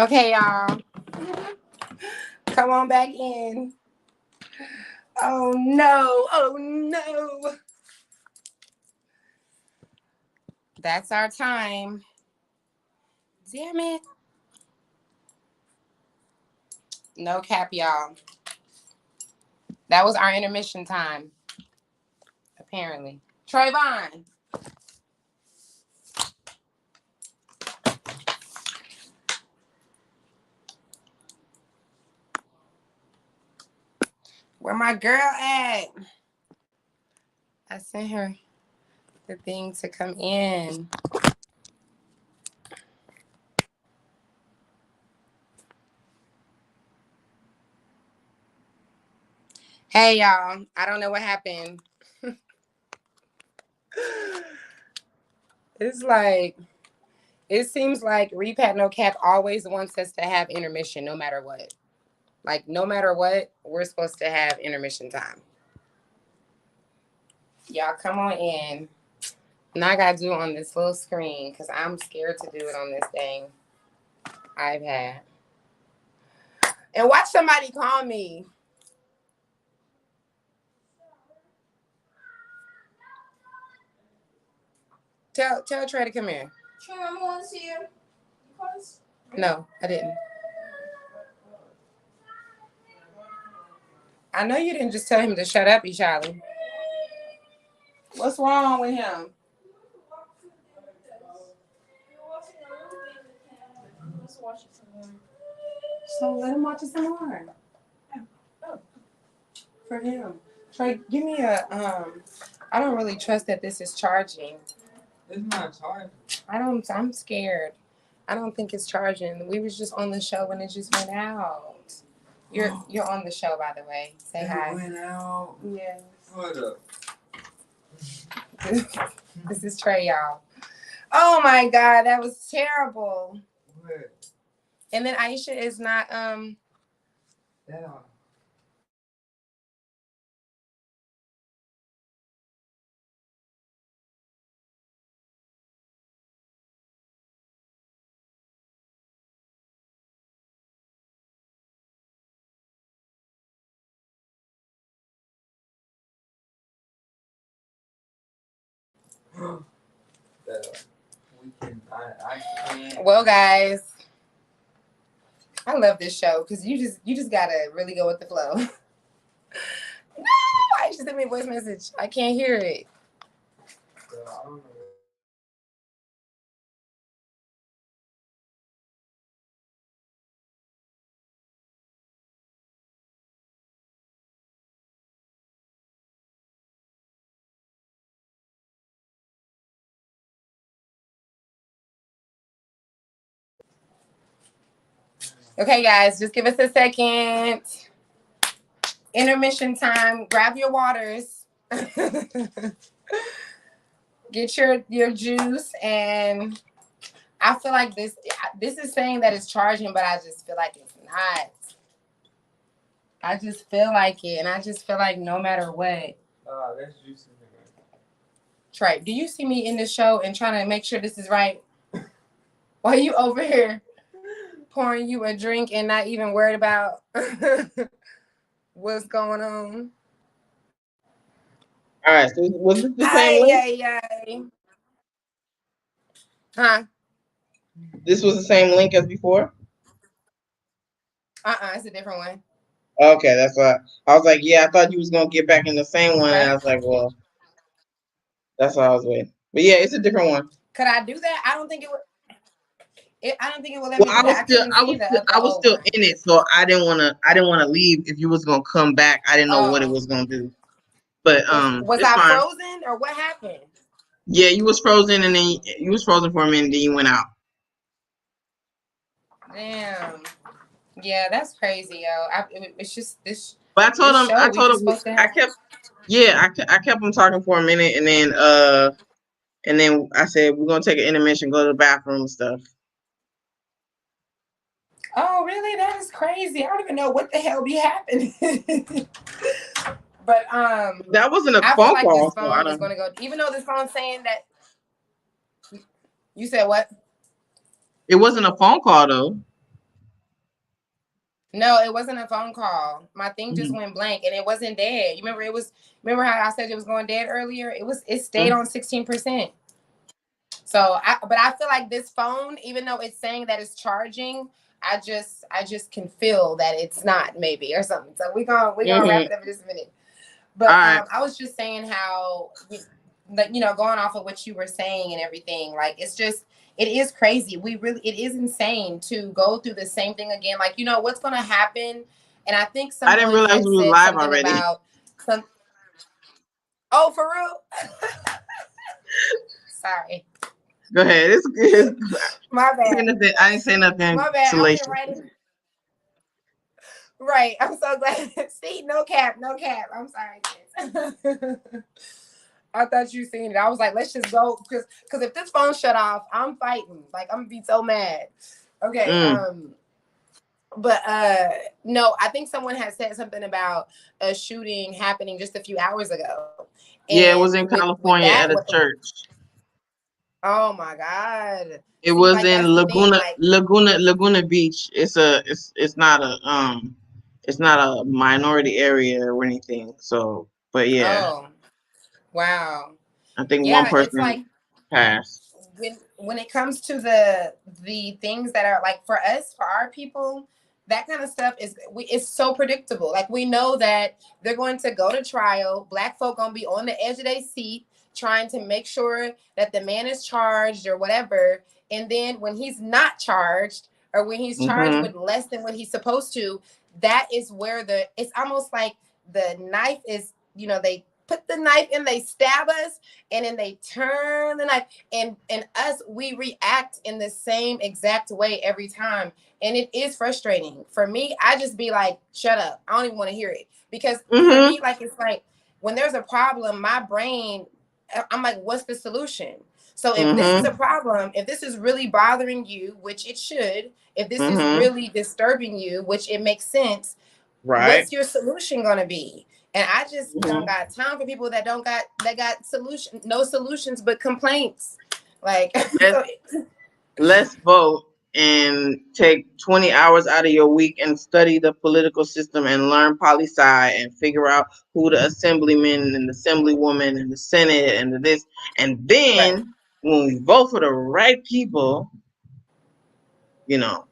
Okay, y'all. Come on back in. Oh no. Oh no. That's our time. Damn it. No cap, y'all. That was our intermission time. Apparently. Trayvon. Where my girl at? I sent her the thing to come in. Hey, y'all. I don't know what happened. It's like, it seems like REPAT No Cap always wants us to have intermission no matter what. Like, no matter what, we're supposed to have intermission time. Y'all come on in. Now I got to do it on this little screen because I'm scared to do it on this dang iPad. And watch somebody call me. Tell Trey to come here. Trey, I want to see you. No, I didn't. I know you didn't just tell him to shut up, Charlie. What's wrong with him? So let him watch it some more. For him. Trey, give me a I don't really trust that this is charging. It's not charging. I'm scared. I don't think it's charging. We was just on the show when it just went out. You're on the show, by the way. Say hi. It went out. Yes. What up? This is Trey, y'all. Oh my God, that was terrible. What? And then Aisha is not Yeah. We can. I can't. Well, guys, I love this show because you just gotta really go with the flow. No, Aisha sent me a voice message. I can't hear it. I don't know. Okay, guys, just give us a second. Intermission time. Grab your waters. Get your juice, and I feel like this is saying that it's charging, but I just feel like it's not. I just feel like it, and I just feel like no matter what. That's juicy. Trey, do you see me in the show and trying to make sure this is right? While you over here pouring you a drink and not even worried about what's going on? All right, so was this the same link? Huh? This was the same link as before? It's a different one. Okay, that's why I was like, yeah, I thought you was gonna get back in the same one. Right. And I was like, well, that's why I was waiting. But yeah, it's a different one. Could I do that? I don't think it would. I don't think it would let me. Well, I was still in it, so I didn't want to leave. If you was gonna come back, I didn't know what it was gonna do. But was I fine. Frozen or what happened? Yeah, you was frozen, and then you was frozen for a minute, then you went out. Damn. Yeah, that's crazy, yo. It's just this. But I told him. I kept him talking for a minute, and then I said we're gonna take an intermission, go to the bathroom and stuff. Oh, really? That is crazy. I don't even know what the hell be happening. But that wasn't a phone call. This phone is gonna go. Even though this phone's saying that. You said what? It wasn't a phone call though. No, it wasn't a phone call. My thing just Mm-hmm. went blank, and it wasn't dead. You remember it was. Remember how I said it was going dead earlier? It was. It stayed on 16%. So, but I feel like this phone, even though it's saying that it's charging, I just can feel that it's not, maybe, or something. So we gonna wrap Mm-hmm. it up in just a minute. All But right. I was just saying how, like, going off of what you were saying and everything, like, it's just, it is crazy. It is insane to go through the same thing again. Like, what's gonna happen? And I think I didn't someone realize had we were said live something already. about some. Oh, for real? Sorry. Go ahead. It's My bad. I didn't say nothing My bad. I'm here salacious. writing. Right. I'm so glad. See, no cap, no cap. I'm sorry, kids. I thought you seen it. I was like, let's just go, because if this phone shut off, I'm fighting. Like, I'm gonna be so mad. Okay. Mm. But no, I think someone had said something about a shooting happening just a few hours ago, Yeah, it and was in with California that, at a church. oh my god. It See, was like, in that's the thing. Like, Laguna Beach. It's not a it's not a minority area or anything. So, but yeah, oh wow. I think one Yeah, it's like, person passed. when it comes to the things that are, like, for us, for our people, that kind of stuff is so predictable. Like, we know that they're going to go to trial. Black folk gonna be on the edge of their seat trying to make sure that the man is charged or whatever. And then when he's not charged, or when he's charged Mm-hmm. with less than what he's supposed to, that is where it's almost like the knife is, they put the knife and they stab us, and then they turn the knife, and us, we react in the same exact way every time. And it is frustrating for me. I just be like, shut up, I don't even want to hear it, because for Mm-hmm. me, like, it's like, when there's a problem, my brain, I'm like, what's the solution? So if this is a Mm-hmm. problem, if this is really bothering you, which it should, if this is Mm-hmm. really disturbing you, which it makes sense, Right. what's your solution gonna be? And I just don't Mm-hmm. got time for people that got no solutions but complaints. Like, Let's so, let's vote and take 20 hours out of your week and study the political system and learn poli sci and figure out who the assemblymen and the assemblywoman and the senate and the this, and right. then when we vote for the right people, you know.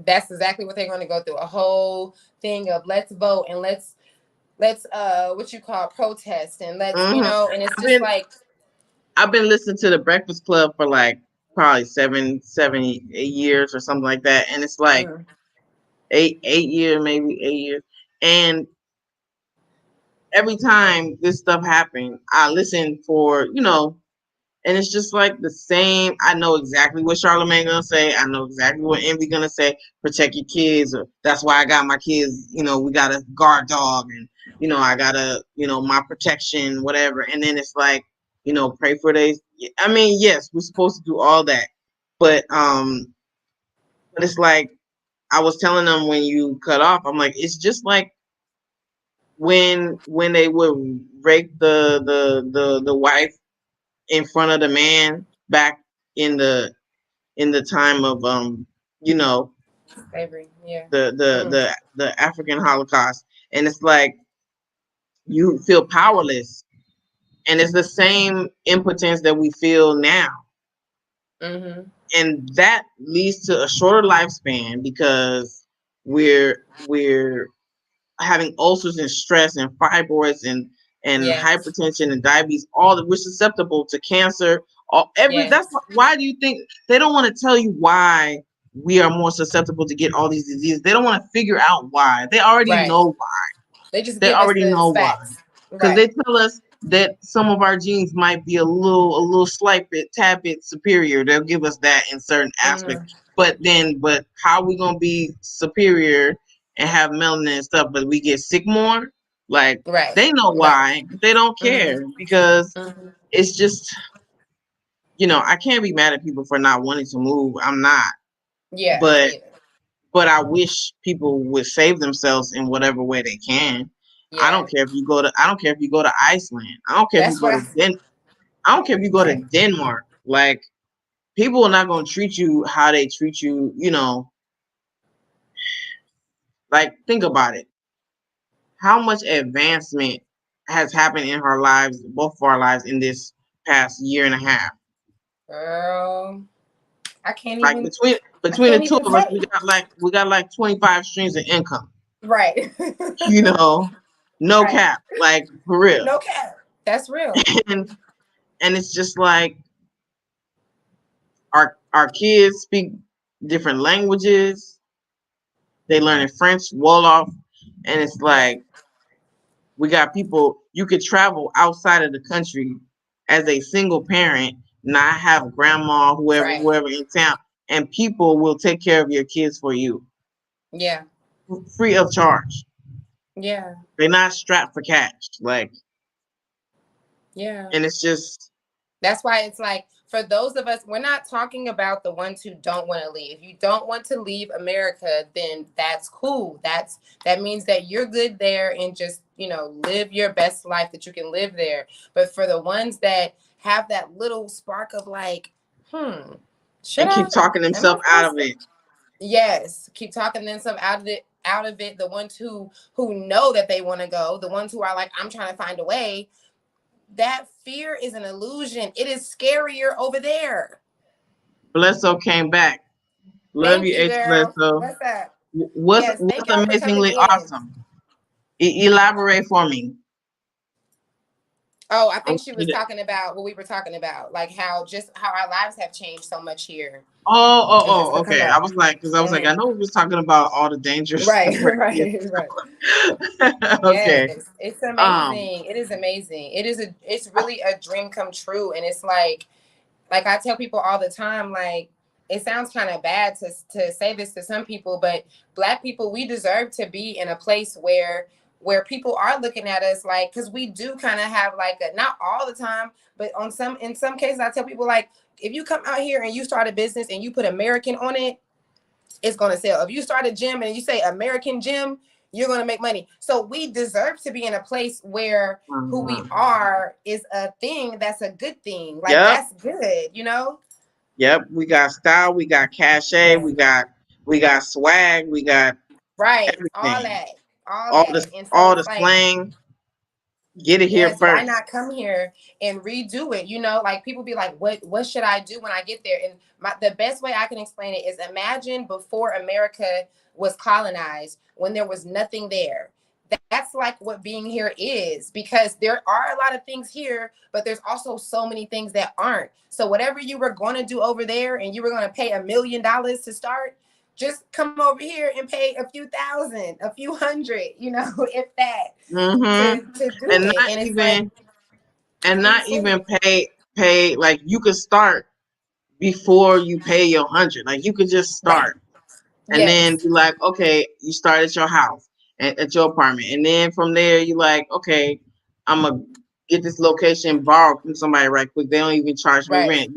That's exactly what they're gonna go through. A whole thing of, let's vote, and let's what you call protest, and let's, Hmm. and it's I've just been like, I've been listening to the Breakfast Club for like probably 8 years or something like that, and it's like mm, 8 years, maybe 8 years, and every time this stuff happened, I listen for, and it's just like the same. I know exactly what Charlamagne gonna say. I know exactly what Envy gonna say. Protect your kids, or that's why I got my kids. We got a guard dog, and I gotta, my protection, whatever. And then it's like, pray for they. I mean, yes, we're supposed to do all that, but it's like I was telling them when you cut off. I'm like, it's just like when they would rape the wife in front of the man back in the time of you know slavery. Yeah. Mm, the African Holocaust, and it's like you feel powerless, and it's the same impotence that we feel now, mm-hmm. and that leads to a shorter lifespan because we're having ulcers and stress and fibroids and Yes. hypertension and diabetes, all that we're susceptible to cancer. That's Yes. why do you think they don't want to tell you why we are more susceptible to get all these diseases? They don't want to figure out why. They already Right. know why. They just They give us already the know why. facts. Because they Right. tell us that some of our genes might be a little slight bit, tad bit superior. They'll give us that in certain Mm, aspects. But how are we gonna be superior and have melanin and stuff, but we get sick more? Like, right. they know Right. why, but they don't Mm-hmm. care because Mm-hmm. it's just, I can't be mad at people for not wanting to move. I'm not. Yeah, me But either. I wish people would save themselves in whatever way they can. Yeah. I don't care if you go to Iceland. I don't care if you That's go what to I. I don't care if you go to Right. Denmark. Like, people are not going to treat you how they treat you. Like, think about it. How much advancement has happened in our lives, both of our lives, in this past year and a half? Girl, I can't Like, even. I between the can't two even of us, tell you. we got like 25 streams of income. Right. You know, no Right. cap, like for real. No cap. That's real. And it's just like our kids speak different languages. They learning French, Wolof, and it's Yeah. like we got people. You could travel outside of the country as a single parent, not have grandma, Right. whoever in town, and people will take care of your kids for you, Yeah. free of charge. Yeah. They're not strapped for cash, like, Yeah. and it's just That's why it's like for those of us, we're not talking about the ones who don't want to leave. If you don't want to leave America, then that's cool. That means that you're good there and just, live your best life that you can live there. But for the ones that have that little spark of like, should and I? keep talking Am I themselves out supposed of to? it. Yes, keep talking themselves out of it. The ones who know that they want to go, the ones who are like, I'm trying to find a way. That fear is an illusion. It is scarier over there. Blesso came back. Love Thank you, you, H. girl. Blesso. What's up? What's Yes, thank y'all for coming amazingly in. awesome? Elaborate for me. Oh, I I think want she you was to- talking about what we were talking about, like how our lives have changed so much here, and just to come Okay. I back. was like, because I was like, I Hmm. know we was talking about all the dangerous stuff Right, right here. right, right. Okay. Yes, it's Um, amazing. It is amazing. It's really a dream come true, and it's like I tell people all the time, like it sounds kind of bad to say this to some people, but Black people, we deserve to be in a place where people are looking at us like, because we do kind of have like a, not all the time, but in some cases, I tell people like, if you come out here and you start a business and you put American on it, it's going to sell. If you start a gym and you say American gym, you're going to make money. So we deserve to be in a place where who we uh-huh. are is a thing that's a good thing. Like Yep. that's good. Yep. We got style. We got cachet. Right. We got swag. We got Right. All everything. that. All All that. this And so all it's the like, slang. Get it here yes, why first. not come here and redo it? Like people be like, what should I do when I get there? And the best way I can explain it is imagine before America was colonized, when there was nothing there. That's like what being here is, because there are a lot of things here, but there's also so many things that aren't. So whatever you were going to do over there and you were going to pay $1 million to start, just come over here and pay a few thousand, a few hundred, if that, Mm-hmm. to do And it. And it's like, not even pay like you could start before you pay your 100. Like you could just right. start and then Yes. be like, okay, you start at your house at your apartment, and then from there you like, okay, I'm gonna get this location borrowed from somebody right quick. They don't even charge me Right. rent.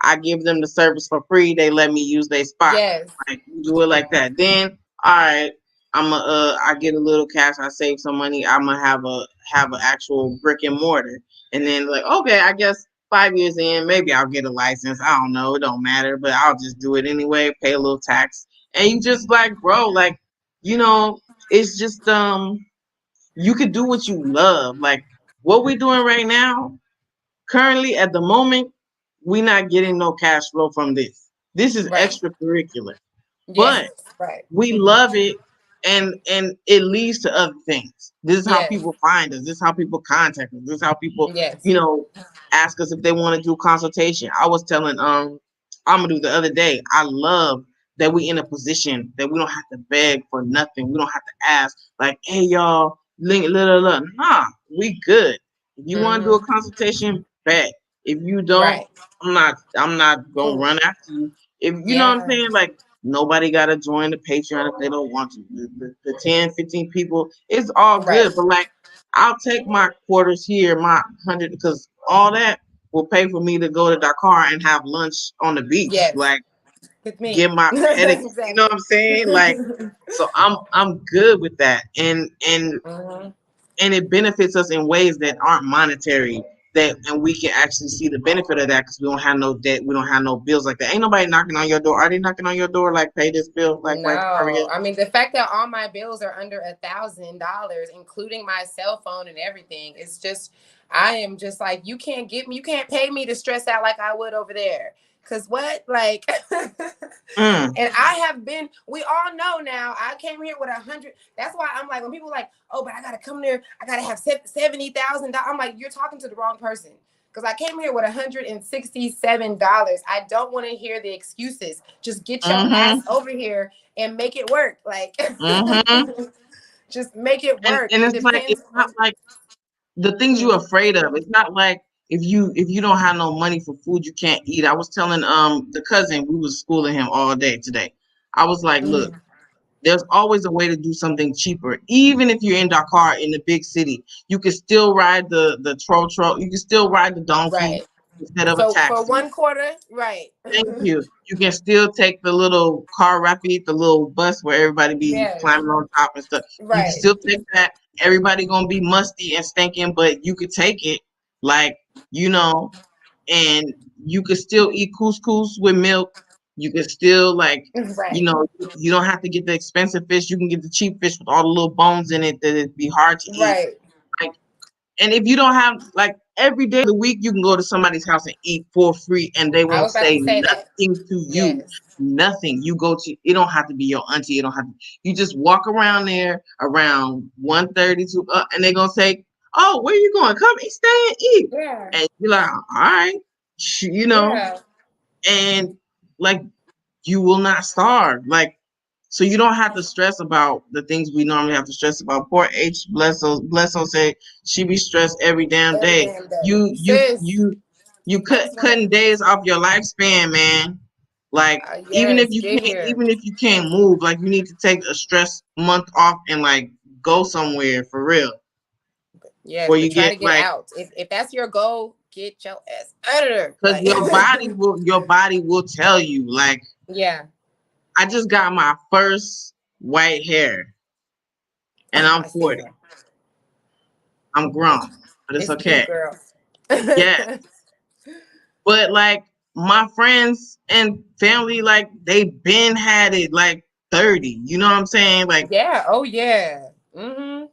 I give them the service for free. They let me use their spot. Yes. Like you do it like that. Then all right, I get a little cash. I save some money. I'm gonna have an actual brick and mortar, and then like, okay, I guess 5 years in, maybe I'll get a license. I don't know. It don't matter, but I'll just do it anyway. Pay a little tax, and you just like, bro, like, you know, it's just you could do what you love. Like what we're doing right now, currently at the moment, we're not getting no cash flow from this. This is Right. extracurricular, Yes. but Right. we love it, and it leads to other things. This is how Yes. people find us. This is how people contact us. This is how people, Yes. you know, ask us if they want to do consultation. I was telling Amadou the other day, I love that we in a position that we don't have to beg for nothing. We don't have to ask like, hey y'all, nah, we good. If you want to do a Mm-hmm. consultation, bet. If you don't, Right. I'm not gonna Cool. run after you. If you know what I'm Yeah. saying, like nobody got to join the Patreon if they don't want to. The 10, 15 people, it's all Right. good. But like, I'll take my quarters here, my 100, because all that will pay for me to go to Dakar and have lunch on the beach. Yes. Like, With me. get my pedicure. You know what Exactly. I'm saying? Like, so I'm good with that. And Mm-hmm. and it benefits us in ways that aren't monetary, that, and we can actually see the benefit of that because we don't have no debt, we don't have no bills like that. Ain't nobody knocking on your door. Are they knocking on your door like pay this bill, like hurry No, up? I mean the fact that all my bills are under $1,000, including my cell phone and everything, it's just I am just like you can't get me, you can't pay me to stress out like I would over there. Cause what, like, Mm, and I have been. We all know now. I came here with 100. That's why I'm like when people are like, oh, but I gotta come there. I gotta have $70,000. I'm like, you're talking to the wrong person. Because I came here with $167. I don't want to hear the excuses. Just get your ass mm-hmm, over here and make it work. Like, mm-hmm. just make it work. And It it's like it's depends not on. like the things you're Mhm. afraid of. It's not like if you don't have no money for food, you can't eat. I was telling the cousin, we was schooling him all day today. I was like, look, Mhm. there's always a way to do something cheaper. Even if you're in Dakar in the big city, you can still ride the troll. You can still ride the donkey Right. instead of a For taxi. 1 quarter, right. Thank you. You can still take the little car rapid, the little bus where everybody be Yes. climbing on top and stuff. You can Right. still take that. Everybody gonna be musty and stinking, but you could take it, like you know, and you could still eat couscous with milk. You could still Right. you don't have to get the expensive fish. You can get the cheap fish with all the little bones in it that it'd be hard to eat. Right. Like, and if you don't have every day of the week, you can go to somebody's house and eat for free, and they I won't was about say to say that. nothing to you. Yes. Nothing. You go to. It don't have to be your auntie. It don't have to. You just walk around there around 1:30 to, and they gonna say, "Oh, where you going? Come and stay and eat." Yeah. And you're like, "All right," Yeah. and like you will not starve. So you don't have to stress about the things we normally have to stress about. Poor H, bless her, say she be stressed every damn Every day. damn day. You you Sis, you you I cut just want to, cutting days off your lifespan, man. Like yes, get here. even if you can't move, like you need to take a stress month off and go somewhere for real. Yes, Where but you try get to get out. If that's your goal, get your ass out of there. because Like, your body will tell you. Like, yeah. I just got my first white hair and Oh, I'm I see 40. her. I'm grown, but it's It's cute, okay. girl. Yeah. But my friends and family, they been had it 30. You know what I'm saying? Yeah. Oh, yeah. Mm-hmm.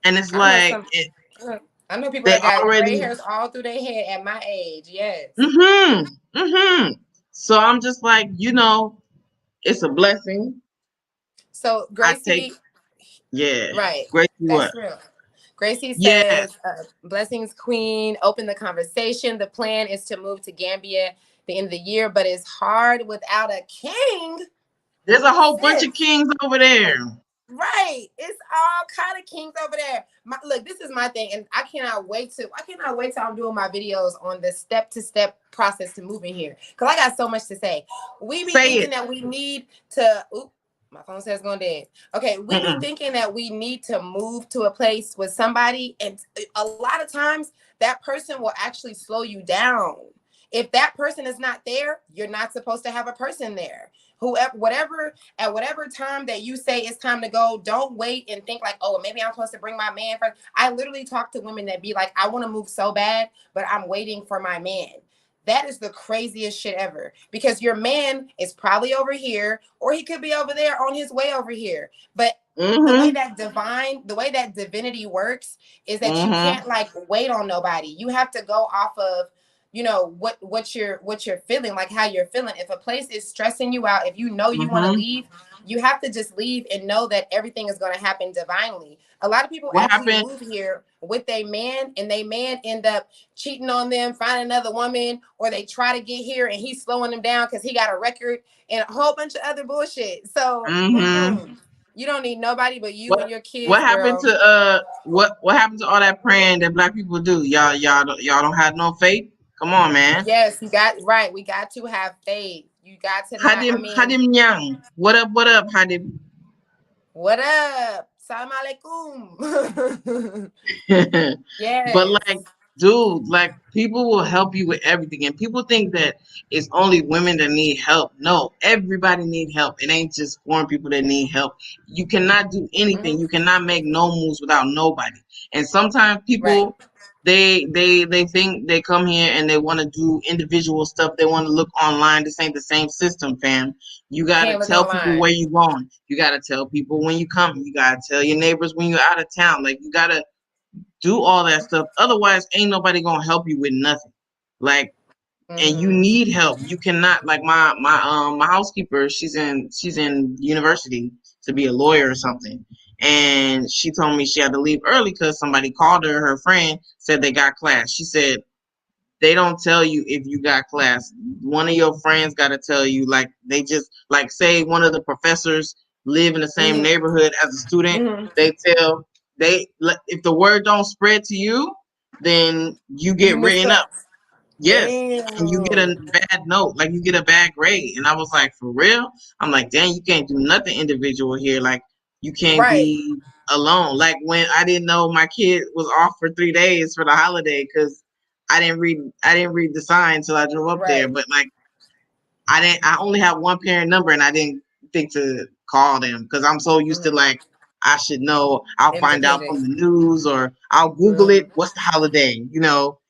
And it's I know some. it, I know people they that got gray already hairs all through their head at my age. Yes. mm-hmm. Mm-hmm. So I'm just it's a blessing. So I take Gracie, yeah. right? Gracie what? That's real. Gracie Yeah. says, "Blessings, Queen. Open the conversation. The plan is to move to Gambia the end of the year, but it's hard without a king." There's a whole bunch Sis, of kings over there. right? It's all kind of kings over there. Look, this is my thing, and I cannot wait to. I cannot wait till I'm doing my videos on the step-to-step process to moving here, because I got so much to say. We be Say thinking it. that we need to. Oop, my phone says going dead. Okay, we be Mm-mm. thinking that we need to move to a place with somebody, and a lot of times that person will actually slow you down. If that person is not there, you're not supposed to have a person there. Whoever, whatever, at whatever time that you say it's time to go, don't wait and think like, oh, maybe I'm supposed to bring my man first. I literally talk to women that be like, I want to move so bad, but I'm waiting for my man. That is the craziest shit ever, because your man is probably over here or he could be over there on his way over here. But Mm-hmm. the way that divinity works is that you Mm-hmm. can't wait on nobody. You have to go off of what you're feeling, like how you're feeling. If a place is stressing you out, if you know you want to Mm-hmm. leave, you have to just leave and know that everything is going to happen divinely. A lot of people What actually happened? move here with a man, and they man end up cheating on them, find another woman, or they try to get here and he's slowing them down because he got a record and a whole bunch of other bullshit. So Mm-hmm. you don't need nobody but you and What your what kids, happened girl. to what happened to all that praying that black people do? Y'all don't have no faith? Come on, man. Yes, you got right. We got to have faith. You got to not. I mean, Hadim Yang. What up, Hadim? what up? Salam alaikum. But Yes. dude, people will help you with everything, and people think that it's only women that need help. No, everybody need help. It ain't just foreign people that need help. You cannot do anything. Hmm. You cannot make no moves without nobody. And sometimes Right. people they think they come here and they want to do individual stuff. They want to look online. This ain't the same system, fam. You gotta Can't look tell people where online. you going. You gotta tell people when you come. You gotta tell your neighbors when you're out of town. Like you gotta do all that stuff. Otherwise, ain't nobody gonna help you with nothing. Like, and you Mm-hmm. need help. You cannot, like my housekeeper. She's in university to be a lawyer or something, and she told me she had to leave early because somebody called her. Her friend said they got class. She said they don't tell you if you got class. One of your friends got to tell you. Like they just like say one of the professors live in the same Mm-hmm. neighborhood as a student. Mm-hmm. They tell if the word don't spread to you, then you You get missed written up. up. Yes. And you get a Damn. bad note, like you get a bad grade. And I was like, for real? I'm like, dang, you can't do nothing individual here. Like, you can't Right. be alone. Like when I didn't know my kid was off for 3 days for the holiday because I didn't read the sign until I drove up there. Right. But like I only have one parent number and I didn't think to call them because I'm so used to Mm-hmm. like I should know. I'll find out Independent. from the news or I'll Google Mm-hmm. it. What's the holiday?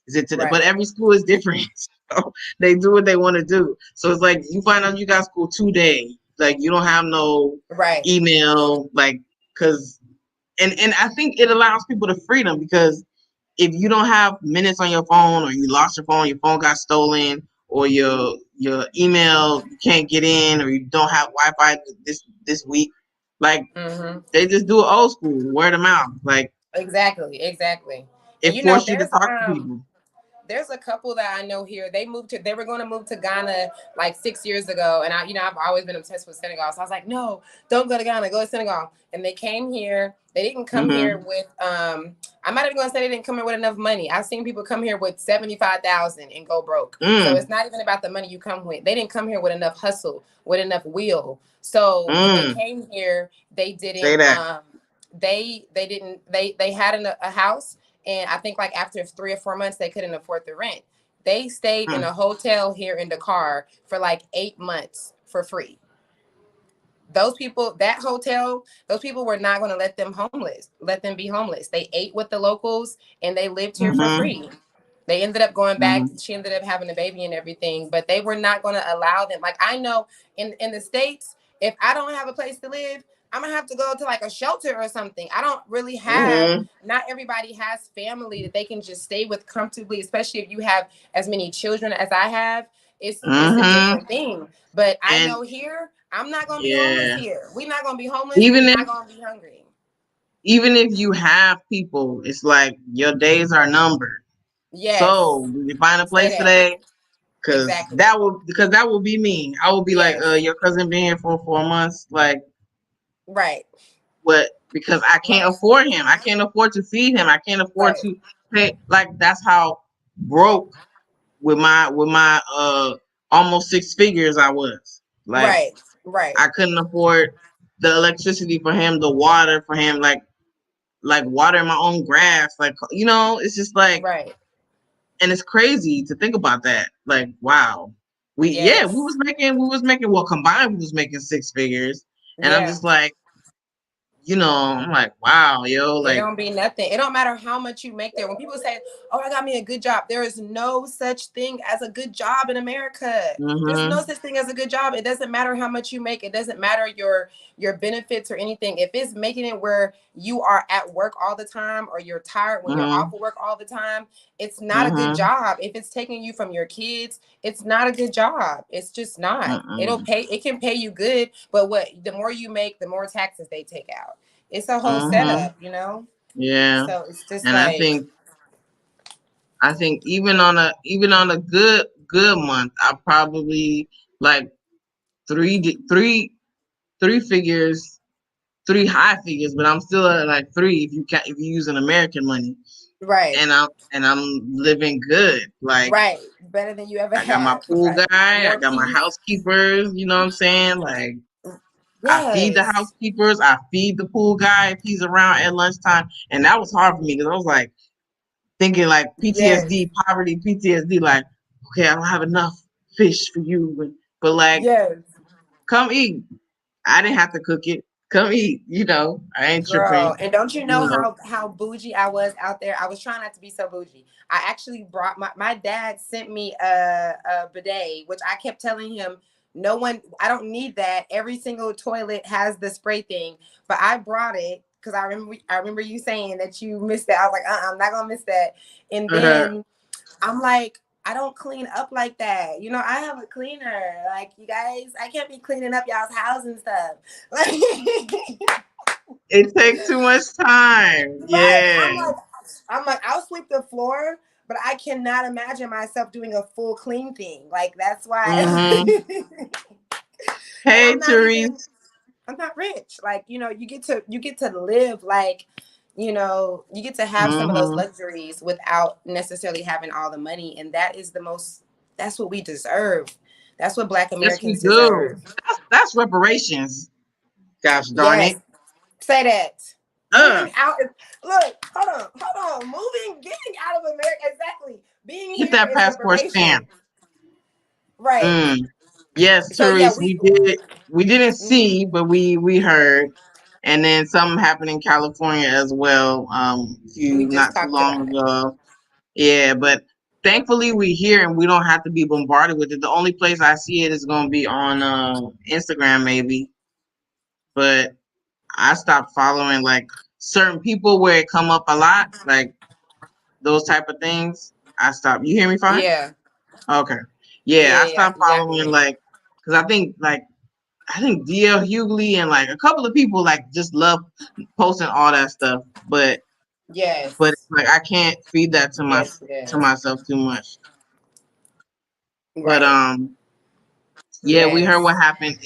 Is it today? But Right. every school is different. So they do what they want to do. So it's like you find out you got school today. Like you don't have no Right. email, like because and I think it allows people the freedom because if you don't have minutes on your phone or you lost your phone got stolen, or your email you can't get in, or you don't have Wi-Fi this week, like Mm-hmm. they just do it old school, word of mouth. Like Exactly. Exactly. And it you know, forced you to talk to people. there's a couple that I know here. They were going to move to Ghana like 6 years ago. And I've always been obsessed with Senegal. So I was like, no, don't go to Ghana, go to Senegal. And they came here. They didn't come here Mm-hmm. with, I'm not even going to say they didn't come here with enough money. I've seen people come here with 75,000 and go broke. So it's Mm, not even about the money you come with. They didn't come here with enough hustle, with enough will. So when they mm. came here, Say that. they didn't, they had a house, and I think like after 3 or 4 months, they couldn't afford the rent. They stayed in Mm, a hotel here in Dakar for like 8 months for free. Those people, that hotel, those people were not going to let them be homeless. They ate with the locals and they lived here for mm-hmm. free. They ended up going back. Mm-hmm. She ended up having a baby and everything, but they were not going to allow them. Like I know in the States, if I don't have a place to live, I'm gonna have to go to like a shelter or something. I don't really have, Mm-hmm. not everybody has family that they can just stay with comfortably, especially if you have as many children as I have. It's a Mm-hmm. different thing. But I And know here, I'm not gonna be homeless yeah, here. We're not gonna be homeless. We're even if not gonna be hungry. even if you have people, it's like your days are numbered. Yes. So did you find a Say place that. today? Exactly. Because that will be me. I will be like, Yes. your cousin been here for 4 months. Like Right. what? Because I can't Right. afford him. I can't afford to feed him. I can't afford Right. to pay. Like that's how broke with my almost six figures I was. Like Right. Right. I couldn't afford the electricity for him, the water for him, like watering my own grass. Like it's just like, Right. and it's crazy to think about that. Like, wow. We Yes. was making well combined we was making six figures. And I'm Yeah. just like, I'm like, wow, yo, It like, don't be nothing. It don't matter how much you make there. When people say, "Oh, I got me a good job," there is no such thing as a good job in America. There's no mm-hmm, such thing as a good job. It doesn't matter how much you make. It doesn't matter your benefits or anything. If it's making it where you are at work all the time or you're tired when you're mm-hmm, off of work all the time, it's not a good mm-hmm, job. If it's taking you from your kids, it's not a good job. It's just not. mm-mm, It can pay you good, but the more you make, the more taxes they take out. It's a whole mm-hmm. setup, you know? Yeah. So it's just And I like, think I think even on a good month, I probably like three di- three figures, three high figures, but I'm still at like three if you use an American money, right, and I'm living good. Like right. Better than you ever I got my had. pool Right. guy, I More got my peace. housekeepers. You know what I'm saying? Like I feed the Yes. housekeepers, I feed the pool guy if he's around at lunchtime, and that was hard for me because I was like thinking like Yes. PTSD, poverty, PTSD. Like okay, I don't have enough fish for you, but like Yes. come eat. I didn't have to cook it Come eat. You know, I ain't Girl, tripping. and don't you You know know. how bougie I was out there? I was trying not to be so bougie. I actually brought my dad sent me a bidet, which I kept telling him, no one, I don't need that. Every single toilet has the spray thing, but I brought it because I remember you saying that you missed that. I was like, I'm not gonna miss that. And Uh-huh. then I'm like, I don't clean up like that. You know, I have a cleaner. Like, you guys, I can't be cleaning up y'all's house and stuff. Like, It takes too much time. right. Yeah. I'm like, I'll sweep the floor, but I cannot imagine myself doing a full clean thing. Like, that's why. Mm-hmm. And Hey, Therese. I'm not rich. Like, you get to live like, you get to have some of those Mm-hmm. luxuries without necessarily having all the money. And that's what we deserve. That's what Black Yes, we Americans do. deserve. That's reparations. Gosh darn Yes. it. Say that. Uh, Moving out is, look, hold on. Getting out of America, exactly. Being get here that is passport reparation. stamp. Right. Mm. Yes, So yeah, Therese, we did. We didn't mhm, see, but we heard. And then something happened in California as well. we Few just not too talked long about it. ago. Yeah, but thankfully we're here and we don't have to be bombarded with it. The only place I see it is going to be on Instagram, maybe. But I stopped following like certain people where it come up a lot, like those type of things. I stopped. You hear me fine? Yeah. Okay. Yeah, Yeah, I yeah, stopped yeah, I can following hear you. like because I think DL Hughley and like a couple of people like just love posting all that stuff, but Yes. it's like I can't feed that Yes, to yes. myself too much. But Right. yeah, we heard what Yes. happened.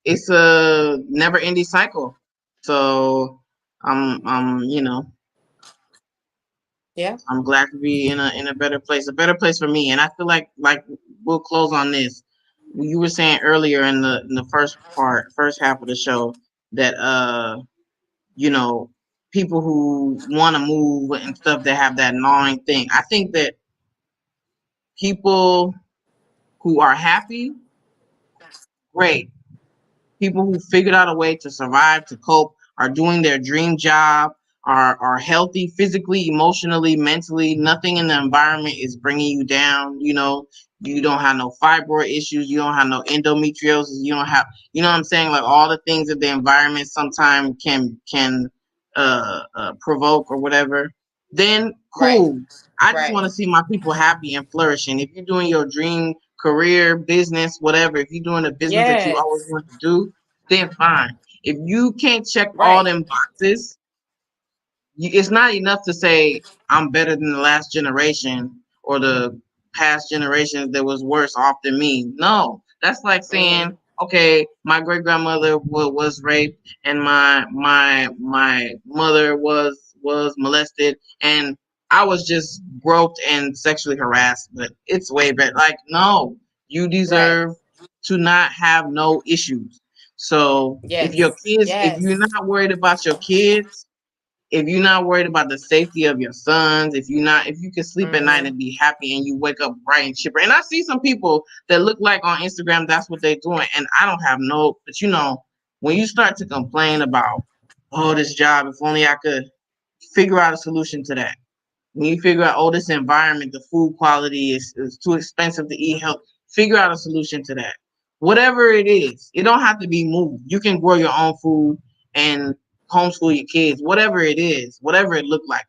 It's a never ending cycle. So you know, Yeah. I'm glad to be in a better place for me. And I feel like we'll close on this. You were saying earlier in the first half of the show that you know, people who want to move and stuff that have that gnawing thing. I think that people who are happy, great. People who figured out a way to survive, to cope, are doing their dream job, are healthy physically, emotionally, mentally. Nothing in the environment is bringing you down. You know, you don't have no fibroid issues. You don't have no endometriosis. You don't have, you know what I'm saying? Like all the things that the environment sometimes can provoke or whatever. Then Right. cool. I just Right. want to see my people happy and flourishing. If you're doing your dream career, business, whatever, if you're doing a business that you always Yes. want to do, then fine. If you can't check all Right. them boxes, it's not enough to say I'm better than the last generation or the past generations that was worse off than me. No, that's like saying, Mm-hmm. okay, my great grandmother was raped and my mother was molested and I was just groped and sexually harassed. But it's way better. Like no, you Right. deserve to not have no issues. So Yes. if you're Yes. not worried about your kids, if you're not worried about the safety of your sons, if you can sleep at night Mm-hmm. and be happy and you wake up bright and chipper. And I see some people that look like on Instagram that's what they're doing, and I don't have no. But you know, when you start to complain about, oh, this job, if only I could figure out a solution to that. When you figure out, oh, this environment, the food quality is too expensive to eat health, figure out a solution to that. Whatever it is, it don't have to be moved. You can grow your own food and homeschool your kids, whatever it is, whatever it look like.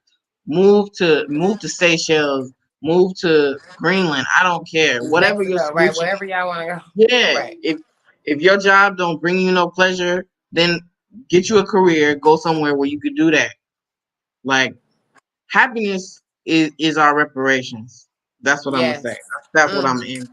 Move to Seychelles, move to Greenland. I don't care. Whatever your Mexico. Right. solution Wherever is. y'all want to go. Yeah. Right. If your job don't bring you no pleasure, then get you a career, go somewhere where you could do that. Like happiness is our reparations. That's what I'm gonna say. Yes. That's what Mm. I'm in.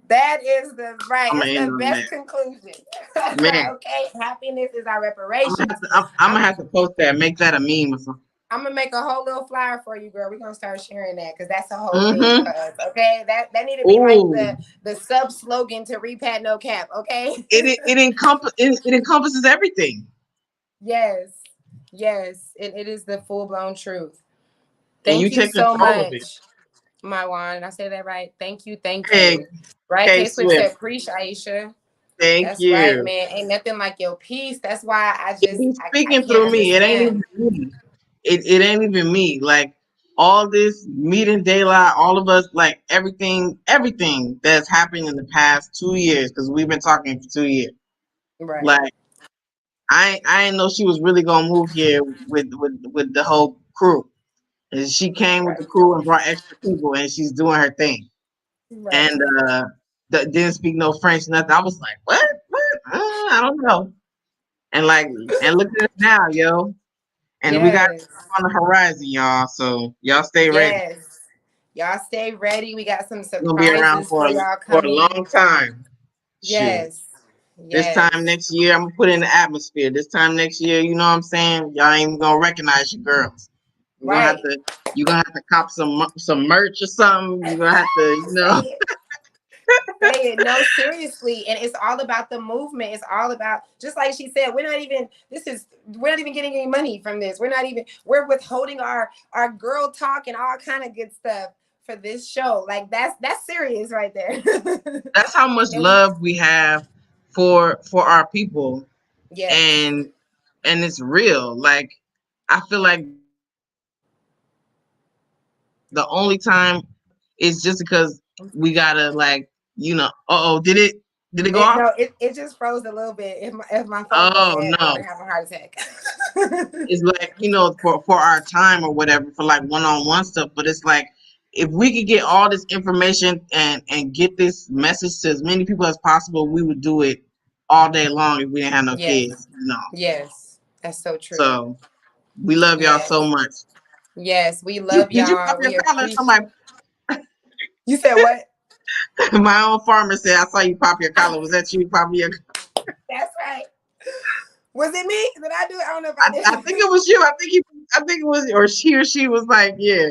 That is the right. I'm gonna It's end the on best that. conclusion. Man, Okay. Happiness is our I'm gonna have reparations. to. I'm I'm gonna have to post that. Make that a meme or something. I'm gonna make a whole little flyer for you, girl. We're gonna start sharing that because that's a whole thing for Mm-hmm. us. Okay. That need to be like Ooh, the sub slogan to Repat No Cap. Okay. it encompasses everything, Yes. Yes. It is the full blown truth. and you Thank you take so control of it. much, my one. Did I say that right? Thank you. Thank Hey, you. Right? hey, K Swift Swift. said, preach, Aisha. Thank That's right, you. man. Ain't nothing like your peace. That's why It be I speaking can't through me. It ain't understand. even me. It ain't even me. Like all this meeting daylight, all of us, like everything that's happened in the past 2 years, because we've been talking for 2 years. Right. Like I didn't know she was really gonna move here with the whole crew. And she came with Right. the crew and brought extra people, and she's doing her thing. Right. And didn't speak no French, nothing. I was like, what? I don't know. And like, and look at us now, yo. And we got Yes. on the horizon, y'all. So y'all stay ready. Yes. Y'all stay ready. We got some We're gonna be around surprises for y'all for a coming. long time. Shoot. Yes. This time Yes. next year, I'm gonna put in the atmosphere. This time next year, you know what I'm saying? Y'all ain't even gonna recognize your girls. You're gonna have Right. to cop some merch or something. You're gonna have to, Say it. Say it. No, seriously. And it's all about the movement. It's all about, just like she said, we're not even getting any money from this. We're withholding our girl talk and all kind of good stuff for this show. Like that's serious right there. that's how much And we, love we have for our people, yes. and it's real. Like I feel like the only time is just because we gotta like, did it go It off? no, it just froze a little bit. If my phone go Oh dead, I no. might have a heart attack. It's like, for our time or whatever, for like one-on-one stuff. But it's like if we could get all this information and get this message to as many people as possible, we would do it all day long if we didn't have no Yes. kids. Yes. That's so true. So we love y'all so Yes. much. Yes, we You love did you pop y'all. your We collar? appreciate. Somebody You said what? my own farmer said I saw you pop your collar. Was that you popping your That's right. Was it me? Did I do it? I don't know if I I think did. it was you. I think it was, or she was like, yeah.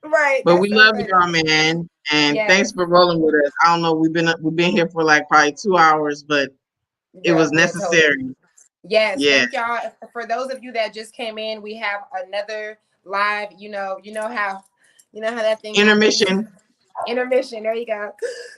Right. But we That's so love funny. y'all, man, and thanks Yes. for rolling with us. I don't know, we've been here for like probably 2 hours, but it was Yeah, totally. necessary. Yes, Yeah, thank y'all. For those of you that just came in, we have another live. You know how that thing happens. intermission. Intermission. There you go.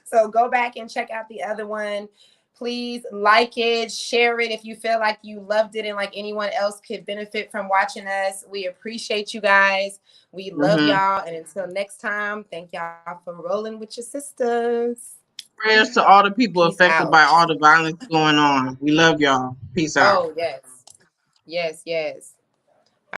So go back and check out the other one. Please like it, share it if you feel like you loved it and like anyone else could benefit from watching us. We appreciate you guys. We love Hmm. y'all. And until next time, thank y'all for rolling with your sisters. Prayers to all the people Peace affected out. by all the violence going on. We love y'all. Peace out. Oh, yes. Yes, yes.